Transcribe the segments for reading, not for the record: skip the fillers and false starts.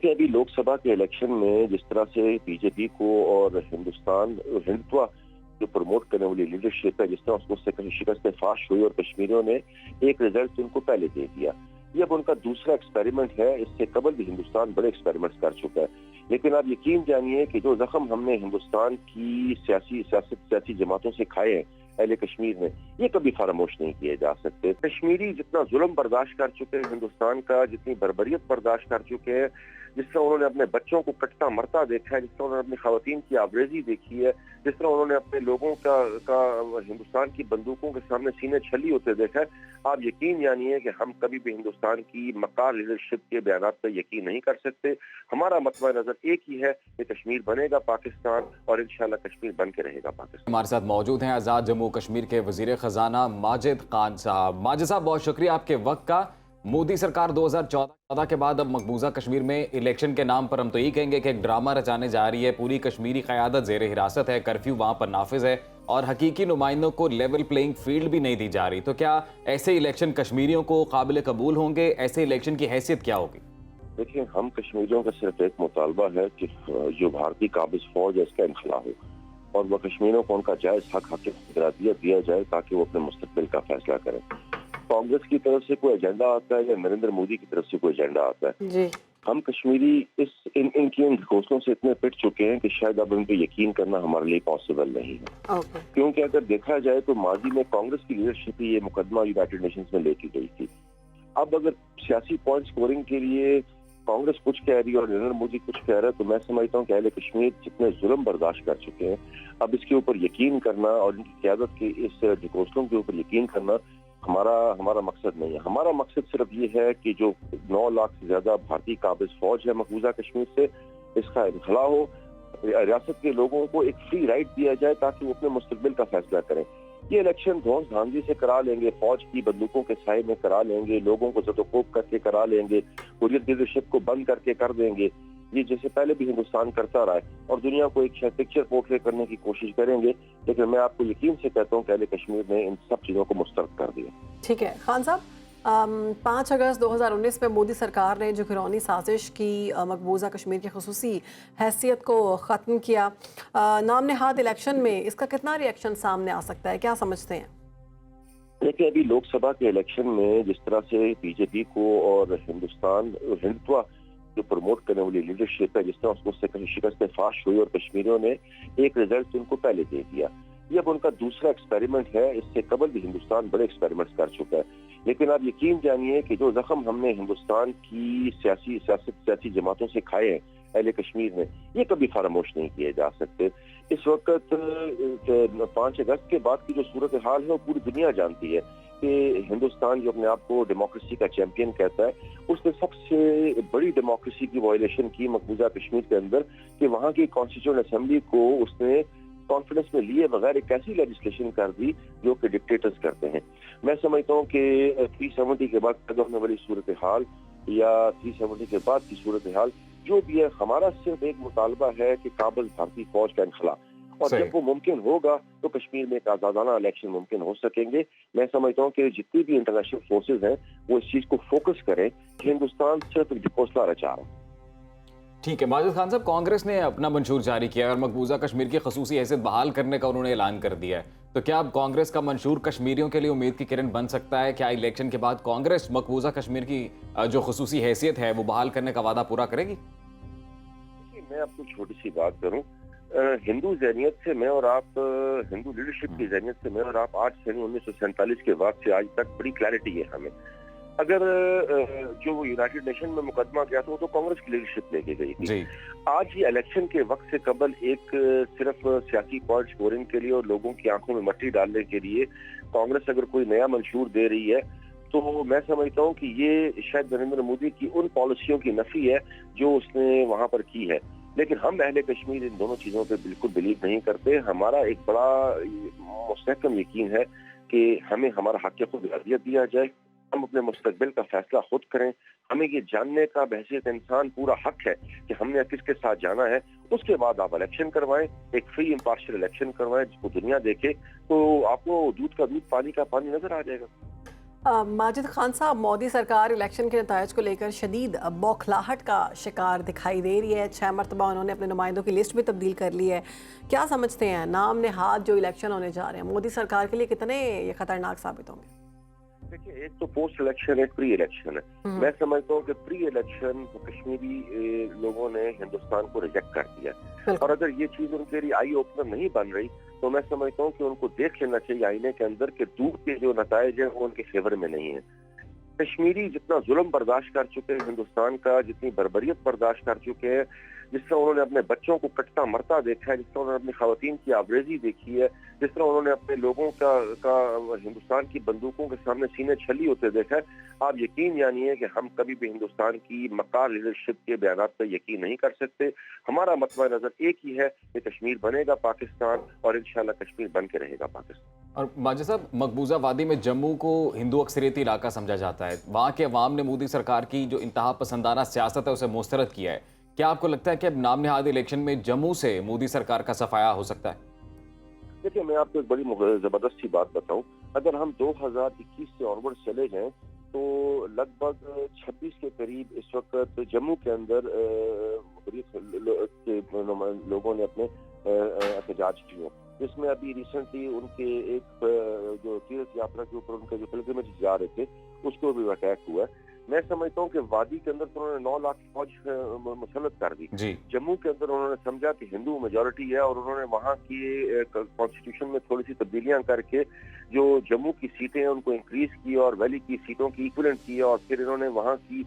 देखिए, अभी लोकसभा के इलेक्शन में जिस तरह से बीजेपी को और हिंदुत्व जो प्रमोट करने वाली लीडरशिप है, जिस तरह उसको शिकस्त फाश हुई और कश्मीरियों ने एक रिजल्ट उनको पहले दे दिया। ये अब उनका दूसरा एक्सपेरिमेंट है। इससे कबल भी हिंदुस्तान बड़े एक्सपेरिमेंट्स कर चुका है, लेकिन आप यकीन जानिए कि जो जख्म हमने हिंदुस्तान की सियासी जमातों से खाए हैं अहले कश्मीर में, ये कभी फरामोश नहीं किए जा सकते। कश्मीरी जितना जुल्म बर्दाश्त कर चुके हैं हिंदुस्तान का, जितनी बर्बरियत बर्दाश्त कर चुके हैं, जिस तरह उन्होंने अपने बच्चों को कटता मरता देखा है, जिस तरह उन्होंने अपनी खवातीन की आबरेजी देखी है, जिस तरह उन्होंने अपने लोगों का हिंदुस्तान की बंदूकों के सामने सीने छली होते देखा है, आप यकीन जानिए कि हम कभी भी हिंदुस्तान की मक्कार लीडरशिप के बयानात पर यकीन नहीं कर सकते। हमारा मतवा नजर एक ही है कि कश्मीर बनेगा पाकिस्तान, और इंशाल्लाह कश्मीर बन के रहेगा पाकिस्तान। हमारे साथ मौजूद हैं आज़ाद जम्मू कश्मीर के वजीर खजाना माजिद खान साहब। माजिद साहब, बहुत शुक्रिया आपके वक्त का। मोदी सरकार 2014 के बाद अब मकबूजा कश्मीर में इलेक्शन के नाम पर हम तो यही कहेंगे कि एक ड्रामा रचाने जा रही है। पूरी कश्मीरी क़यादत ज़ेर हिरासत है, कर्फ्यू वहाँ पर नाफिज है और हकीकी नुमाइंदों को लेवल प्लेइंग फील्ड भी नहीं दी जा रही। तो क्या ऐसे इलेक्शन कश्मीरियों को काबिल कबूल होंगे? ऐसे इलेक्शन की हैसियत क्या होगी? देखिए, हम कश्मीरियों का सिर्फ एक मुतालबा है कि जो भारतीय काबिज फौज है इसका इनखला हो और वह कश्मीरियों को उनका जायज हक दिया जाए ताकि वो अपने मुस्तकबिल का फैसला करें। कांग्रेस की तरफ से कोई एजेंडा आता है या नरेंद्र मोदी की तरफ से कोई एजेंडा आता है जी। हम कश्मीरी इनकी घोषणाओं से इतने पिट चुके हैं कि शायद अब उन पर यकीन करना हमारे लिए पॉसिबल नहीं है। क्योंकि अगर देखा जाए तो माजी में कांग्रेस की लीडरशिप ही ये मुकदमा यूनाइटेड नेशंस में लेके गई थी। अब अगर सियासी पॉइंट स्कोरिंग के लिए कांग्रेस कुछ कह रही है और नरेंद्र मोदी कुछ कह रहा है, तो मैं समझता हूँ कि अहले कश्मीर जितने जुल्म बर्दाश्त कर चुके हैं, अब इसके ऊपर यकीन करना और इनकी क़यादत के इस घोषणाओं के ऊपर यकीन करना हमारा मकसद नहीं है। हमारा मकसद सिर्फ ये है कि जो 9 लाख से ज्यादा भारतीय काबिज फौज है मकबूजा कश्मीर से, इसका इनखला हो, रियासत के लोगों को एक फ्री राइट दिया जाए ताकि वो अपने मुस्तकबिल का फैसला करें। ये इलेक्शन धौंस धांधली से करा लेंगे, फौज की बंदूकों के साए में करा लेंगे, लोगों को जदोकोब करके करा लेंगे, हुर्रियत लीडरशिप को बंद करके कर देंगे, ये जैसे पहले भी हिंदुस्तान करता रहा है, और दुनिया को एक पिक्चर पोर्ट्रे करने की कोशिश करेंगे। लेकिन मैं आपको यकीन से कहता हूँ कि अहले कश्मीर ने इन सब चीज़ों को मुस्तरद कर दिया। ठीक है खान साहब, 5 अगस्त 2019 में मोदी सरकार ने जो घिरौनी साजिश की मकबूजा कश्मीर की खसूसी हैसियत को ख़त्म किया, नाम नेहाद इलेक्शन में इसका कितना रिएक्शन सामने आ सकता है, क्या समझते हैं? देखिए, अभी लोकसभा के इलेक्शन में जिस तरह से बीजेपी को और हिंदुत्व जो प्रमोट करने वाली लीडरशिप है, जिस तरह उसको शिकस्त फाश हुई और कश्मीरियों ने एक रिजल्ट उनको पहले दे दिया। ये अब उनका दूसरा एक्सपेरिमेंट है। इससे कबल भी हिंदुस्तान बड़े एक्सपेरिमेंट्स कर चुका है, लेकिन आप यकीन जानिए कि जो जख्म हमने हिंदुस्तान की सियासी जमातों से खाए हैं अहले कश्मीर में, ये कभी फरामोश नहीं किए जा सकते। इस वक्त 5 अगस्त के बाद की जो सूरत हाल है वो पूरी दुनिया जानती है कि हिंदुस्तान जो अपने आप को डेमोक्रेसी का चैंपियन कहता है, उसने सबसे बड़ी डेमोक्रेसी की वायलेशन की मकबूजा कश्मीर के अंदर कि वहाँ की कॉन्स्टिट्यूएंट असेंबली को उसने कॉन्फिडेंस में लिए बगैर एक ऐसी लेजिस्लेशन कर दी जो कि डिक्टेटर्स करते हैं। मैं समझता हूँ कि 370 के बाद पैदा होने वाली सूरत हाल या 370 के बाद की सूरत हाल जो भी है, हमारा सिर्फ एक मुतालबा है कि काबिल भारतीय फौज का इनखला, और जब वो मुमकिन होगा तो कश्मीर में एक आजादाना इलेक्शन मुमकिन हो सकेंगे। मैं समझता हूँ कि जितनी भी इंटरनेशनल फोर्सेज हैं वो इस चीज को फोकस करें कि हिंदुस्तान सिर्फ डिकोसला रचा रहा है। ठीक है माजिद खान साहब, कांग्रेस ने अपना मंशूर जारी किया और मकबूजा कश्मीर की खसूसी हैसियत बहाल करने का उन्होंने ऐलान कर दिया है। तो क्या अब कांग्रेस का मंशूर कश्मीरियों के लिए उम्मीद की किरण बन सकता है? क्या इलेक्शन के बाद कांग्रेस मकबूजा कश्मीर की जो खसूसी हैसियत है वो बहाल करने का वादा पूरा करेगी? मैं आपको छोटी सी बात करूं, हिंदू जहनियत से मैं और आप, हिंदू लीडरशिप की जहनियत से मैं और आप 8 जनवरी 1947 के बाद से आज तक बड़ी क्लैरिटी है हमें। अगर जो यूनाइटेड नेशन में मुकदमा गया था वो तो कांग्रेस की लीडरशिप लेके गई थी। आज ये इलेक्शन के वक्त से कबल एक सिर्फ सियासी पॉइंट स्कोरिंग के लिए और लोगों की आंखों में मट्टी डालने के लिए कांग्रेस अगर कोई नया मंशूर दे रही है, तो मैं समझता हूँ कि ये शायद नरेंद्र मोदी की उन पॉलिसियों की नफी है जो उसने वहां पर की है। लेकिन हम अहले कश्मीर इन दोनों चीजों पे बिल्कुल बिलीव नहीं करते। हमारा एक बड़ा मुस्तहकम यकीन है कि हमें हमारा हक खुद अदियत दिया जाए, हम अपने मुस्तकबिल का फैसला खुद करें। हमें ये जानने का बहैसियत इंसान पूरा हक है कि हमने किसके साथ जाना है। उसके बाद आप इलेक्शन करवाएं, एक फ्री इम्पार्शियल इलेक्शन करवाएं जिसको दुनिया देखे, तो आपको दूध का दूध पानी का पानी नजर आ जाएगा। माजिद खान साहब, मोदी सरकार इलेक्शन के नतायज को लेकर शदीद बौखलाहट का शिकार दिखाई दे रही है। 6 मरतबा उन्होंने अपने नुमाइंदों की लिस्ट भी तब्दील कर ली है। क्या समझते हैं, नाम नेहाद जो इलेक्शन होने जा रहे हैं मोदी सरकार के लिए कितने ये खतरनाक साबित होंगे? देखिए, एक तो पोस्ट इलेक्शन, एक प्री इलेक्शन है। मैं समझता हूँ कि प्री इलेक्शन कश्मीरी लोगों ने हिंदुस्तान को रिजेक्ट कर दिया, और अगर ये चीज उनके लिए आई ओपनर नहीं बन रही तो मैं समझता हूँ कि उनको देख लेना चाहिए आईने के अंदर कि दूर के जो नताइज है वो उनके फेवर में नहीं है। कश्मीरी जितना जुल्म बर्दाश्त कर चुके हैं हिंदुस्तान का, जितनी बर्बरियत बर्दाश्त कर चुके हैं, जिस तरह उन्होंने अपने बच्चों को कटता मरता देखा है, जिस तरह उन्होंने अपनी खवातीन की आबरेजी देखी है, जिस तरह उन्होंने अपने लोगों का हिंदुस्तान की बंदूकों के सामने सीने छली होते देखा है, आप यकीन जानिए कि हम कभी भी हिंदुस्तान की मक्कार लीडरशिप के बयानात पर यकीन नहीं कर सकते। हमारा मतवा नजर एक ही है कि कश्मीर बनेगा पाकिस्तान, और इंशाल्लाह कश्मीर बन के रहेगा पाकिस्तान। और माजिद साहब, मकबूजा वादी में जम्मू को हिंदू अक्सरियती इलाका समझा जाता है। वहाँ के अवाम ने मोदी सरकार की जो इंतहा पसंदाना सियासत है उसे मुस्तरद किया है। क्या आपको लगता है कि अब नाम नेहाद इलेक्शन में जम्मू से मोदी सरकार का सफाया हो सकता है? देखिए, मैं आपको एक बड़ी जबरदस्त सी बात बताऊं। अगर हम 2021 से ऑनवर्ड चले जाएं तो लगभग 26 के करीब इस वक्त जम्मू के अंदर लोगों ने अपने एहतजाज किए, जिसमें अभी रिसेंटली उनके एक जो तीर्थ यात्रा के ऊपर उनके जो पिलग्रिमेज जा रहे थे उसको भी अटैक हुआ है। मैं समझता हूँ कि वादी के अंदर तो उन्होंने 9 लाख फौज मुसल्लत कर दी। जम्मू के अंदर उन्होंने समझा कि हिंदू मेजॉरिटी है, और उन्होंने वहाँ की कॉन्स्टिट्यूशन में थोड़ी सी तब्दीलियां करके जो जम्मू की सीटें हैं उनको इंक्रीज की और वैली की सीटों की इक्विवेलेंट की, और फिर इन्होंने वहाँ की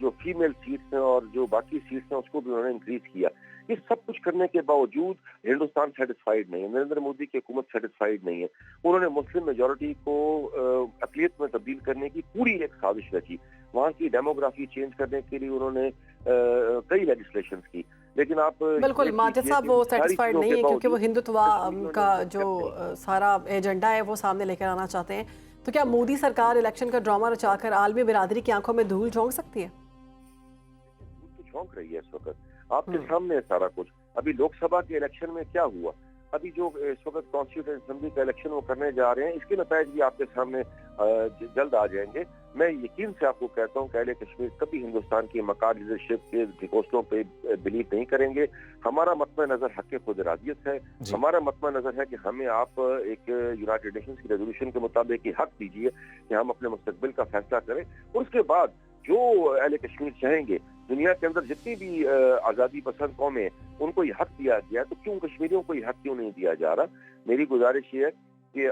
जो फीमेल सीट्स हैं और जो बाकी सीट्स हैं उसको भी उन्होंने इंक्रीज किया। ये सब कुछ करने के बावजूद हिंदुस्तान सेटिस्फाइड नहीं है, नरेंद्र मोदी की हुकूमत सेटिस्फाइड नहीं है। उन्होंने मुस्लिम मेजॉरिटी को अक़लियत में तब्दील करने की पूरी एक साजिश रची। वहाँ की डेमोग्राफी चेंज करने के लिए उन्होंने कई लेजिस्लेशंस की, लेकिन आप बिल्कुल माजिद साहब वो सेटिस्फाइड नहीं है क्योंकि वो हिंदुत्व का जो सारा एजेंडा है वो सामने लेकर आना चाहते हैं। तो क्या मोदी सरकार इलेक्शन का ड्रामा रचाकर आलमी बिरादरी की आंखों में धूल झोंक सकती है? धूल तो झोंक रही है इस वक्त, आपके सामने है सारा कुछ। अभी लोकसभा के इलेक्शन में क्या हुआ, अभी जो इस वक्त कॉन्स्टिट्यूएंट असेंबली का इलेक्शन वो करने जा रहे हैं, इसके नतीजे भी आपके सामने जल्द आ जाएंगे। मैं यकीन से आपको कहता हूँ कि अहले कश्मीर कभी हिंदुस्तान की मकार लीडरशिप के हौसलों पे बिलीव नहीं करेंगे। हमारा मतवा नजर हक खुद इरादियत है। हमारा मतवा नजर है कि हमें आप एक यूनाइटेड नेशंस की रेजोल्यूशन के मुताबिक हक दीजिए कि हम अपने मुस्तकबिल का फैसला करें, और उसके बाद जो अहले कश्मीर चाहेंगे, दुनिया के अंदर जितनी भी आज़ादी पसंद कौमें हैं उनको ये हक दिया गया, तो क्यों कश्मीरियों को ये हक क्यों नहीं दिया जा रहा? मेरी गुजारिश ये है कि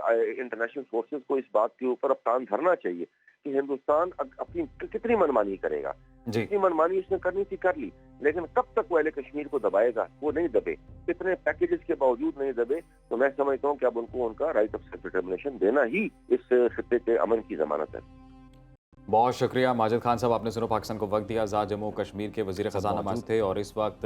इंटरनेशनल फोर्सेस को इस बात के ऊपर अब कान धरना चाहिए कि हिंदुस्तान अपनी कितनी मनमानी करेगा। जितनी मनमानी उसने करनी थी कर ली, लेकिन कब तक वो अहले कश्मीर को दबाएगा? वो नहीं दबे, इतने पैकेजेस के बावजूद नहीं दबे। तो मैं समझता हूँ कि अब उनको उनका राइट ऑफ सेल्फ डिटर्मिनेशन देना ही इस खित्ते के अमन की जमानत है। बहुत शुक्रिया माजिद खान साहब, आपने सुनो पाकिस्तान को वक्त दिया। आज़ाद जम्मू कश्मीर के वज़ीर ख़ज़ाना मौजूद थे, और इस वक्त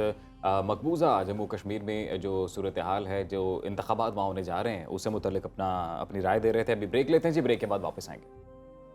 मकबूजा जम्मू कश्मीर में जो सूरत हाल है, जो इंतख़ाबात वहाँ होने जा रहे हैं, उससे मुतल्लिक अपनी राय दे रहे थे। अभी ब्रेक लेते हैं जी, ब्रेक के बाद वापस आएंगे।